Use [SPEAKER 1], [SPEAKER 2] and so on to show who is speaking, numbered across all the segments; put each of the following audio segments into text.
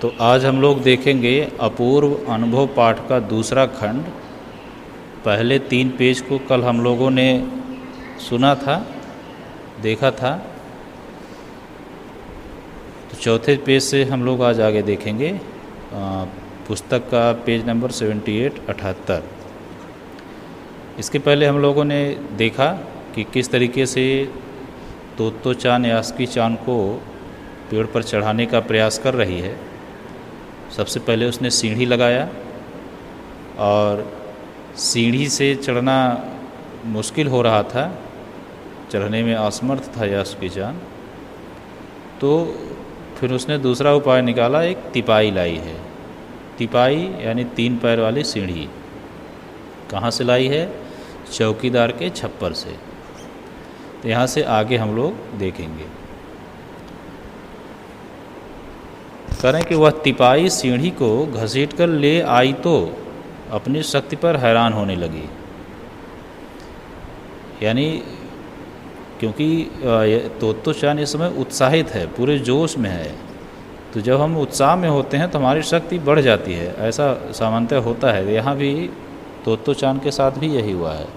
[SPEAKER 1] तो आज हम लोग देखेंगे अपूर्व अनुभव पाठ का दूसरा खंड। पहले 3 पेज को कल हम लोगों ने सुना था, देखा था, तो चौथे पेज से हम लोग आज आगे देखेंगे पुस्तक का पेज नंबर 78-78। इसके पहले हम लोगों ने देखा कि किस तरीके से तोत्तो चान यास्की चान को पेड़ पर चढ़ाने का प्रयास कर रही है। सबसे पहले उसने सीढ़ी लगाया और सीढ़ी से चढ़ना मुश्किल हो रहा था, चढ़ने में असमर्थ था यास्की चान। तो फिर उसने दूसरा उपाय निकाला, एक तिपाई लाई है। तिपाई यानी 3 पैर वाली सीढ़ी। कहाँ से लाई है? चौकीदार के छप्पर से। तो यहाँ से आगे हम लोग देखेंगे। करें कि वह तिपाई सीढ़ी को घसीट कर ले आई तो अपनी शक्ति पर हैरान होने लगी। यानी क्योंकि तोत्तो चान इस समय उत्साहित है, पूरे जोश में है। तो जब हम उत्साह में होते हैं तो हमारी शक्ति बढ़ जाती है, ऐसा सामान्यतः होता है। यहाँ भी तोत्तो चान के साथ भी यही हुआ है।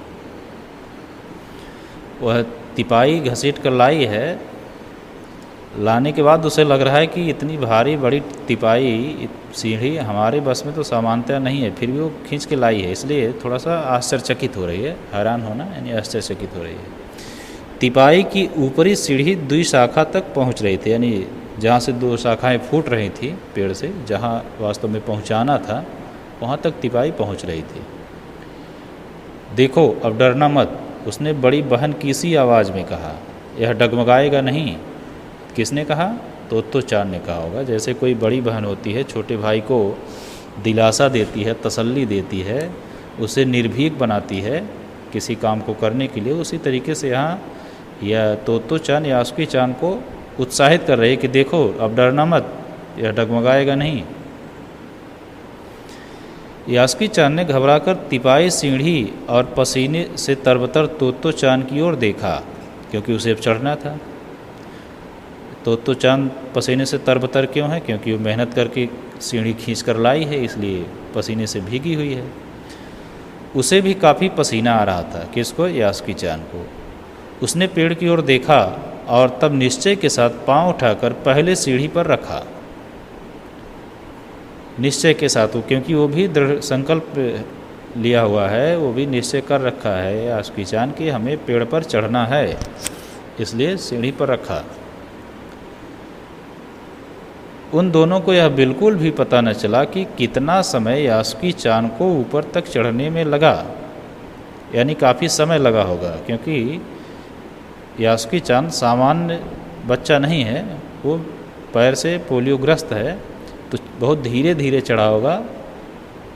[SPEAKER 1] वह तिपाई घसीट कर लाई है। लाने के बाद उसे लग रहा है कि इतनी भारी बड़ी तिपाई सीढ़ी हमारे बस में तो सामान्यतः नहीं है, फिर भी वो खींच के लाई है, इसलिए थोड़ा सा आश्चर्यचकित हो रही है। हैरान होना यानी आश्चर्यचकित हो रही है। तिपाई की ऊपरी सीढ़ी 2 शाखा तक पहुंच रही थी, यानी जहाँ से 2 शाखाएं फूट रही थी पेड़ से, जहाँ वास्तव में पहुँचाना था वहाँ तक तिपाई पहुँच रही थी। देखो अब डरना मत, उसने बड़ी बहन की सी आवाज़ में कहा। यह डगमगाएगा नहीं। किसने कहा? तोत्तो चान ने कहा होगा। जैसे कोई बड़ी बहन होती है, छोटे भाई को दिलासा देती है, तसल्ली देती है, उसे निर्भीक बनाती है किसी काम को करने के लिए, उसी तरीके से यहाँ यह तोत्तो चान यास्की चान को उत्साहित कर रही है कि देखो अब डरना मत, यह डगमगाएगा नहीं। यास्की चान ने घबराकर तिपाई सीढ़ी और पसीने से तरबतर तोत्तो चान की ओर देखा, क्योंकि उसे अब चढ़ना था। तोत्तो चान पसीने से तरबतर क्यों है? क्योंकि वो मेहनत करके सीढ़ी खींच कर लाई है, इसलिए पसीने से भीगी हुई है। उसे भी काफ़ी पसीना आ रहा था। किसको? यास्की चान को। उसने पेड़ की ओर देखा और तब निश्चय के साथ पांव उठाकर पहले सीढ़ी पर रखा। निश्चय के साथ, क्योंकि वो भी दृढ़ संकल्प लिया हुआ है, वो भी निश्चय कर रखा है यास्की चान कि हमें पेड़ पर चढ़ना है, इसलिए सीढ़ी पर रखा। उन दोनों को यह बिल्कुल भी पता न चला कि कितना समय यास्की चान को ऊपर तक चढ़ने में लगा, यानी काफ़ी समय लगा होगा, क्योंकि यास्की चान सामान्य बच्चा नहीं है, वो पैर से पोलियोग्रस्त है, तो बहुत धीरे धीरे चढ़ा होगा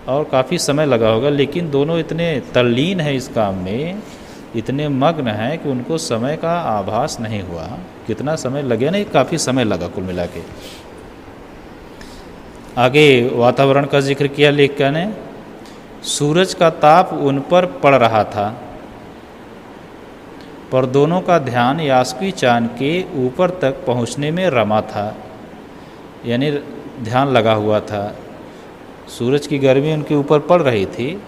[SPEAKER 1] और काफ़ी समय लगा होगा। लेकिन दोनों इतने तल्लीन हैं इस काम में, इतने मग्न हैं कि उनको समय का आभास नहीं हुआ। कितना समय लगे? नहीं, काफ़ी समय लगा कुल मिला के। आगे वातावरण का जिक्र किया लेखक ने। सूरज का ताप उन पर पड़ रहा था, पर दोनों का ध्यान यास्की चान के ऊपर तक पहुंचने में रमा था, यानी ध्यान लगा हुआ था। सूरज की गर्मी उनके ऊपर पड़ रही थी,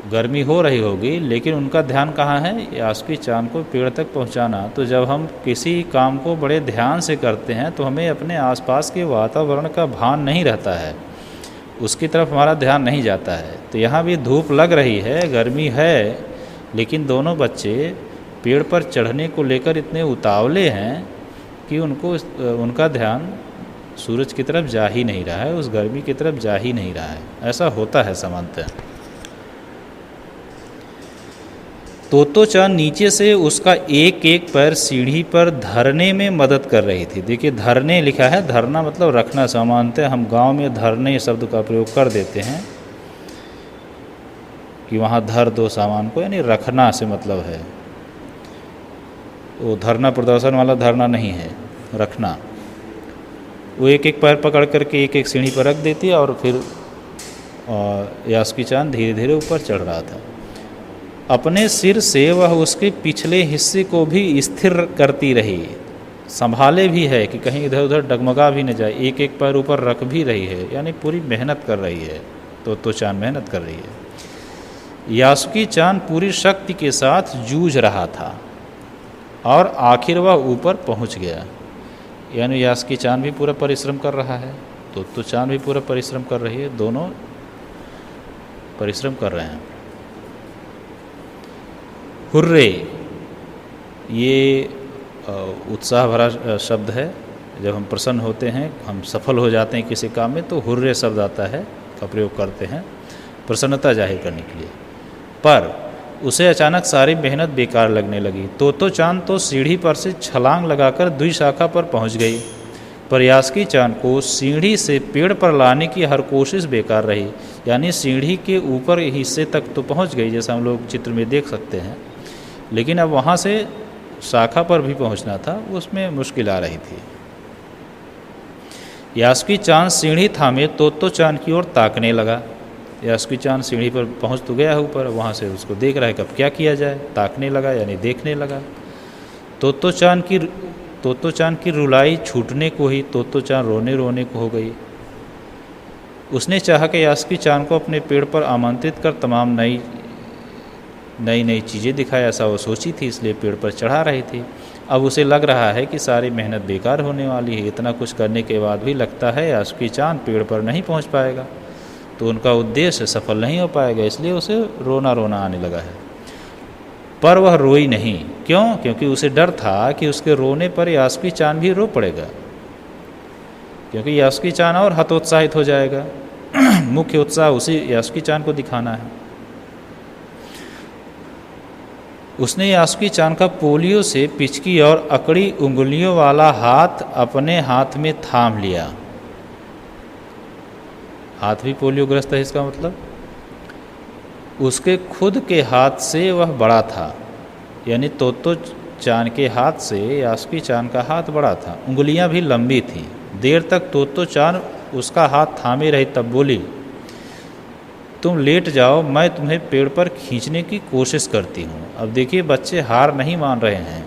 [SPEAKER 1] गर्मी हो रही होगी, लेकिन उनका ध्यान कहाँ है? यास्की चान को पेड़ तक पहुँचाना। तो जब हम किसी काम को बड़े ध्यान से करते हैं तो हमें अपने आसपास के वातावरण का भान नहीं रहता है, उसकी तरफ हमारा ध्यान नहीं जाता है। तो यहाँ भी धूप लग रही है, गर्मी है, लेकिन दोनों बच्चे पेड़ पर चढ़ने को लेकर इतने उतावले हैं कि उनका ध्यान सूरज की तरफ जा ही नहीं रहा है, उस गर्मी की तरफ जा ही नहीं रहा है। ऐसा होता है सामान्यतः। तोत्तो चान नीचे से उसका एक एक पैर सीढ़ी पर धरने में मदद कर रही थी। देखिए धरने लिखा है, धरना मतलब रखना। सामान्यतः हम गांव में धरने शब्द का प्रयोग कर देते हैं कि वहाँ धर दो सामान को, यानी रखना से मतलब है। वो धरना प्रदर्शन वाला धरना नहीं है, रखना। वो एक एक पैर पकड़ करके एक एक सीढ़ी पर रख देती है और फिर यास्की चान धीरे धीरे ऊपर चढ़ रहा था। अपने सिर से वह उसके पिछले हिस्से को भी स्थिर करती रही। संभाले भी है कि कहीं इधर उधर डगमगा भी न जाए, एक एक पैर ऊपर रख भी रही है, यानी पूरी मेहनत कर रही है। तो चाँद मेहनत कर रही है। यासुकी चाँद पूरी शक्ति के साथ जूझ रहा था और आखिर वह ऊपर पहुंच गया। यानी यासुकी चाँद भी पूरा परिश्रम कर रहा है, तो चाँद भी पूरा परिश्रम कर रही है, दोनों परिश्रम कर रहे हैं। हुर्रे, ये उत्साह भरा शब्द है। जब हम प्रसन्न होते हैं, हम सफल हो जाते हैं किसी काम में, तो हुर्रे शब्द आता है का प्रयोग करते हैं प्रसन्नता जाहिर करने के लिए। पर उसे अचानक सारी मेहनत बेकार लगने लगी। तो चाँद तो सीढ़ी पर से छलांग लगाकर द्विशाखा पर पहुंच गई, पर यासुकी चाँद को सीढ़ी से पेड़ पर लाने की हर कोशिश बेकार रही। यानी सीढ़ी के ऊपर हिस्से तक तो पहुंच गई, जैसा हम लोग चित्र में देख सकते हैं, लेकिन अब वहाँ से शाखा पर भी पहुंचना था, उसमें मुश्किल आ रही थी। यासुकी चाँद सीढ़ी थामे तो चाँद की ओर ताकने लगा। यासुकी चाँद सीढ़ी पर पहुंच तो गया ऊपर, वहाँ से उसको देख रहा है कि अब क्या किया जाए, ताकने लगा यानी देखने लगा। तो चाँद की रुलाई छूटने को ही तो चाँद रोने रोने को हो गई। उसने चाहा कि यासुकी चाँद को अपने पेड़ पर आमंत्रित कर तमाम नई चीज़ें दिखाए, ऐसा वो सोची थी, इसलिए पेड़ पर चढ़ा रही थी। अब उसे लग रहा है कि सारी मेहनत बेकार होने वाली है। इतना कुछ करने के बाद भी लगता है यासुकी चाँद पेड़ पर नहीं पहुंच पाएगा, तो उनका उद्देश्य सफल नहीं हो पाएगा, इसलिए उसे रोना रोना आने लगा है। पर वह रोई नहीं। क्यों? क्योंकि उसे डर था कि उसके रोने पर यासुकी चाँद भी रो पड़ेगा, क्योंकि यासुकी चाँद और हतोत्साहित हो जाएगा। मुख्य उत्साह उसी यासुकी चाँद को दिखाना है। उसने यासुकी चाँद का पोलियो से पिचकी और अकड़ी उंगलियों वाला हाथ अपने हाथ में थाम लिया। हाथ भी पोलियोग्रस्त है, इसका मतलब उसके खुद के हाथ से वह बड़ा था। यानी तो चाँद के हाथ से यासुकी चाँद का हाथ बड़ा था, उंगलियां भी लंबी थीं। देर तक तो चाँद उसका हाथ थामे रही, तब बोली, तुम लेट जाओ, मैं तुम्हें पेड़ पर खींचने की कोशिश करती हूँ। अब देखिए, बच्चे हार नहीं मान रहे हैं।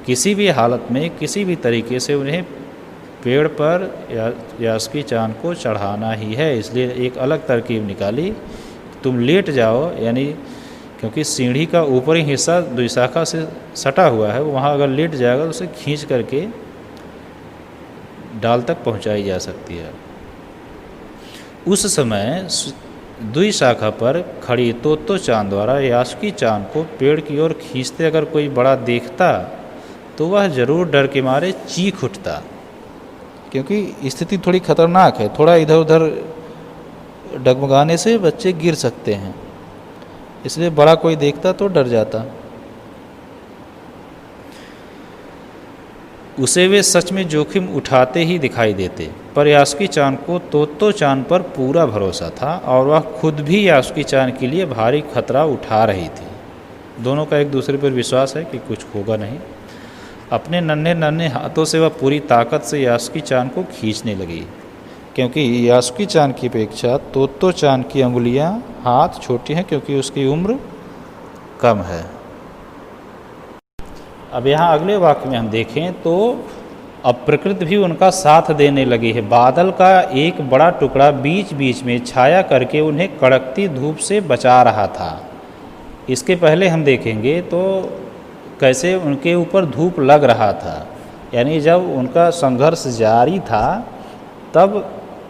[SPEAKER 1] किसी भी हालत में, किसी भी तरीके से उन्हें पेड़ पर यासुकी चाँद को चढ़ाना ही है। इसलिए एक अलग तरकीब निकाली, तुम लेट जाओ, यानी क्योंकि सीढ़ी का ऊपरी हिस्सा द्विशाखा से सटा हुआ है, वहाँ अगर लेट जाएगा तो उसे खींच करके डाल तक पहुँचाई जा सकती है। उस समय द्विशाखा पर खड़ी तो चाँद द्वारा यासुकी चाँद को पेड़ की ओर खींचते अगर कोई बड़ा देखता तो वह जरूर डर के मारे चीख उठता, क्योंकि स्थिति थोड़ी खतरनाक है। थोड़ा इधर उधर डगमगाने से बच्चे गिर सकते हैं, इसलिए बड़ा कोई देखता तो डर जाता। उसे वे सच में जोखिम उठाते ही दिखाई देते, पर यासुकी चाँद को तो चाँद पर पूरा भरोसा था और वह खुद भी यासुकी चाँद के लिए भारी खतरा उठा रही थी। दोनों का एक दूसरे पर विश्वास है कि कुछ होगा नहीं। अपने नन्हे नन्हे हाथों से वह पूरी ताकत से यासुकी चाँद को खींचने लगी, क्योंकि यासुकी चाँद की अपेक्षा तो चाँद की अंगुलियां हाथ छोटी हैं, क्योंकि उसकी उम्र कम है। अब यहाँ अगले वाक्य में हम देखें तो अब प्रकृति भी उनका साथ देने लगी है। बादल का एक बड़ा टुकड़ा बीच बीच में छाया करके उन्हें कड़कती धूप से बचा रहा था। इसके पहले हम देखेंगे तो कैसे उनके ऊपर धूप लग रहा था, यानी जब उनका संघर्ष जारी था तब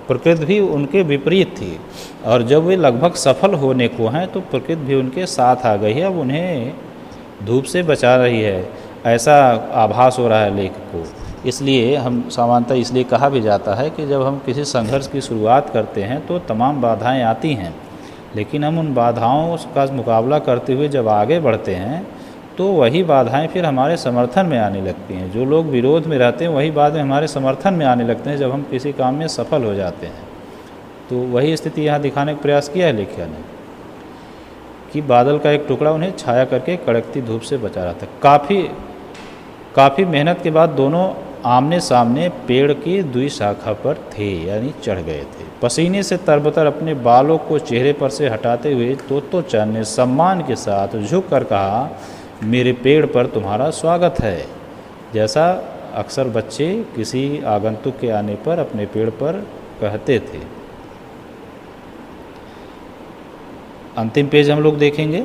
[SPEAKER 1] प्रकृति भी उनके विपरीत थी, और जब वे लगभग सफल होने को हैं तो प्रकृति भी उनके साथ आ गई है। अब उन्हें धूप से बचा रही है, ऐसा आभास हो रहा है लेखक को। इसलिए हम सामान्यतः इसलिए कहा भी जाता है कि जब हम किसी संघर्ष की शुरुआत करते हैं तो तमाम बाधाएं आती हैं, लेकिन हम उन बाधाओं का मुकाबला करते हुए जब आगे बढ़ते हैं तो वही बाधाएं फिर हमारे समर्थन में आने लगती हैं। जो लोग विरोध में रहते हैं वही बाद में हमारे समर्थन में आने लगते हैं जब हम किसी काम में सफल हो जाते हैं। तो वही स्थिति यहाँ दिखाने का प्रयास किया है लेखिका ने कि बादल का एक टुकड़ा उन्हें छाया करके कड़कती धूप से बचा रहा था। काफ़ी मेहनत के बाद दोनों आमने सामने पेड़ की द्विशाखा पर थे, यानी चढ़ गए थे। पसीने से तरबतर अपने बालों को चेहरे पर से हटाते हुए तो चाँद ने सम्मान के साथ झुक कर कहा, मेरे पेड़ पर तुम्हारा स्वागत है। जैसा अक्सर बच्चे किसी आगंतुक के आने पर अपने पेड़ पर कहते थे। अंतिम पेज हम लोग देखेंगे।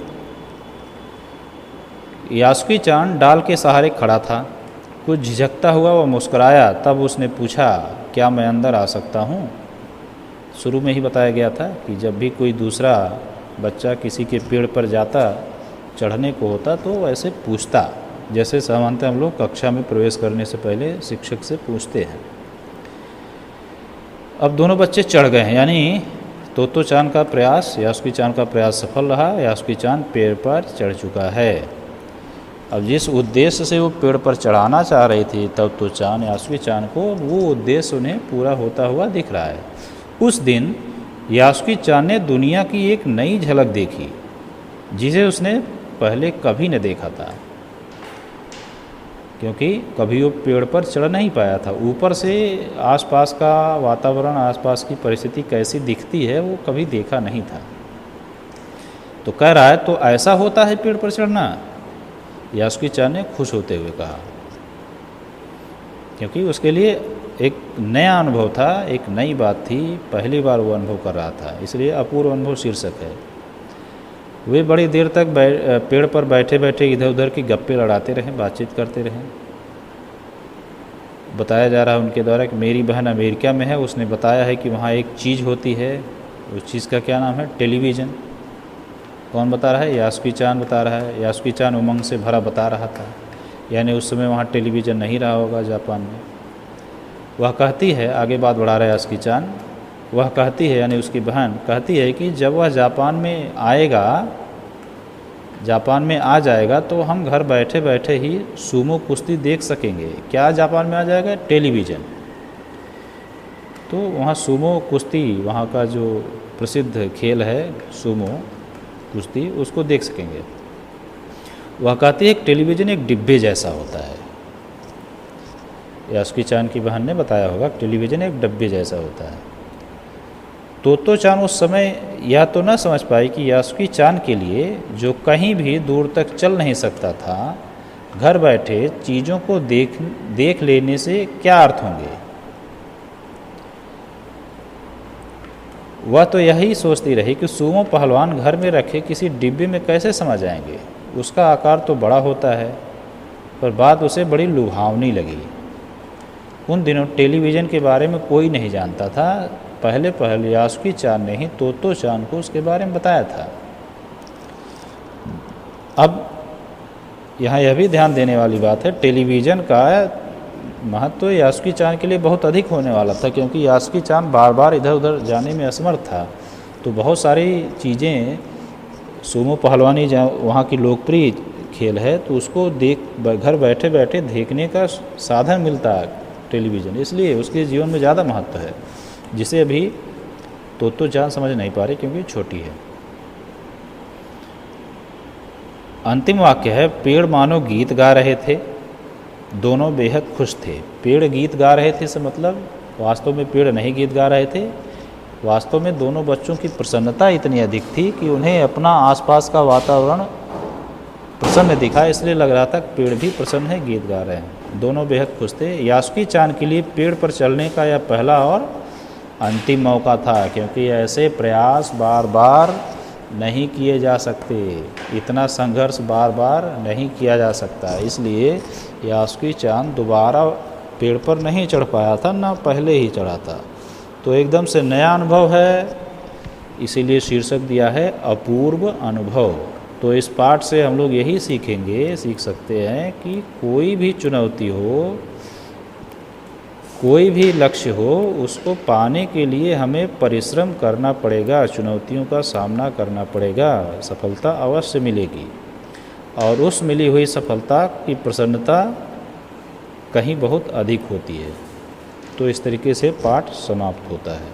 [SPEAKER 1] यासुकी चान डाल के सहारे खड़ा था। कुछ झिझकता हुआ वह मुस्कुराया। तब उसने पूछा, क्या मैं अंदर आ सकता हूँ? शुरू में ही बताया गया था कि जब भी कोई दूसरा बच्चा किसी के पेड़ पर जाता, चढ़ने को होता, तो वैसे पूछता, जैसे सामान्यतः हम लोग कक्षा में प्रवेश करने से पहले शिक्षक से पूछते हैं। अब दोनों बच्चे चढ़ गए हैं, यानी तोतो चान का प्रयास, यासुकी चान का प्रयास सफल रहा। यासुकी चान पेड़ पर चढ़ चुका है। अब जिस उद्देश्य से वो पेड़ पर चढ़ाना चाह रही थी तोतो चान यासुकी चान को, वो उद्देश्य उन्हें पूरा होता हुआ दिख रहा है। उस दिन यासुकी चान ने दुनिया की एक नई झलक देखी जिसे उसने पहले कभी न देखा था, क्योंकि कभी वो पेड़ पर चढ़ नहीं पाया था। ऊपर से आसपास का वातावरण, आसपास की परिस्थिति कैसी दिखती है वो कभी देखा नहीं था। तो कह रहा है, तो ऐसा होता है पेड़ पर चढ़ना? यासुकी चान ने खुश होते हुए कहा, क्योंकि उसके लिए एक नया अनुभव था, एक नई बात थी, पहली बार वो अनुभव कर रहा था, इसलिए अपूर्व अनुभव शीर्षक है। वे बड़ी देर तक पेड़ पर बैठे बैठे इधर उधर की गप्पे लड़ाते रहे, बातचीत करते रहे। बताया जा रहा है उनके द्वारा कि मेरी बहन अमेरिका में है, उसने बताया है कि वहाँ एक चीज़ होती है, उस चीज़ का क्या नाम है? टेलीविज़न। कौन बता रहा है? यासुकी चान बता रहा है। यासुकी चान उमंग से भरा बता रहा था, यानी उस समय वहाँ टेलीविज़न नहीं रहा होगा जापान में। वह कहती है, आगे बात बढ़ा रहा है यासुकी चान, वह कहती है, यानी उसकी बहन कहती है कि जब वह जापान में आएगा, जापान में आ जाएगा, तो हम घर बैठे बैठे ही सूमो कुश्ती देख सकेंगे। क्या जापान में आ जाएगा? टेलीविज़न। तो वहाँ सूमो कुश्ती, वहाँ का जो प्रसिद्ध खेल है सूमो कुश्ती, उसको देख सकेंगे। वह कहती है कि टेलीविज़न एक डिब्बे जैसा होता है। यासुकी चान की बहन ने बताया होगा, टेलीविज़न एक डिब्बे जैसा होता है। तोतो चान उस समय यह तो न समझ पाई कि यासुकी चान के लिए, जो कहीं भी दूर तक चल नहीं सकता था, घर बैठे चीज़ों को देख लेने से क्या अर्थ होंगे। वह तो यही सोचती रही कि सूमो पहलवान घर में रखे किसी डिब्बे में कैसे समा जाएंगे, उसका आकार तो बड़ा होता है। पर बात उसे बड़ी लुभावनी लगी। उन दिनों टेलीविज़न के बारे में कोई नहीं जानता था। पहले यासुकी चान ने ही तोतो चान को उसके बारे में बताया था। अब यहाँ यह भी ध्यान देने वाली बात है, टेलीविज़न का महत्व यासुकी चान के लिए बहुत अधिक होने वाला था, क्योंकि यासुकी चान बार बार इधर उधर जाने में असमर्थ था। तो बहुत सारी चीज़ें, सूमो पहलवानी जहाँ वहाँ की लोकप्रिय खेल है, तो उसको घर बैठे बैठे देखने का साधन मिलता है टेलीविज़न, इसलिए उसके जीवन में ज़्यादा महत्व है, जिसे अभी तोतो चान समझ नहीं पा रही क्योंकि छोटी है। अंतिम वाक्य है, पेड़ मानो गीत गा रहे थे, दोनों बेहद खुश थे। पेड़ गीत गा रहे थे से मतलब वास्तव में पेड़ नहीं गीत गा रहे थे। वास्तव में दोनों बच्चों की प्रसन्नता इतनी अधिक थी कि उन्हें अपना आसपास का वातावरण प्रसन्न दिखा, इसलिए लग रहा था पेड़ भी प्रसन्न है, गीत गा रहे हैं। दोनों बेहद खुश थे। यासुकी चान के लिए पेड़ पर चढ़ने का यह पहला और अंतिम मौका था, क्योंकि ऐसे प्रयास बार बार नहीं किए जा सकते, इतना संघर्ष बार बार नहीं किया जा सकता। इसलिए यासुकी चान दोबारा पेड़ पर नहीं चढ़ पाया था, ना पहले ही चढ़ा था। तो एकदम से नया अनुभव है, इसीलिए शीर्षक दिया है अपूर्व अनुभव। तो इस पाठ से हम लोग यही सीख सकते हैं कि कोई भी चुनौती हो, कोई भी लक्ष्य हो, उसको पाने के लिए हमें परिश्रम करना पड़ेगा, चुनौतियों का सामना करना पड़ेगा, सफलता अवश्य मिलेगी। और उस मिली हुई सफलता की प्रसन्नता कहीं बहुत अधिक होती है। तो इस तरीके से पाठ समाप्त होता है।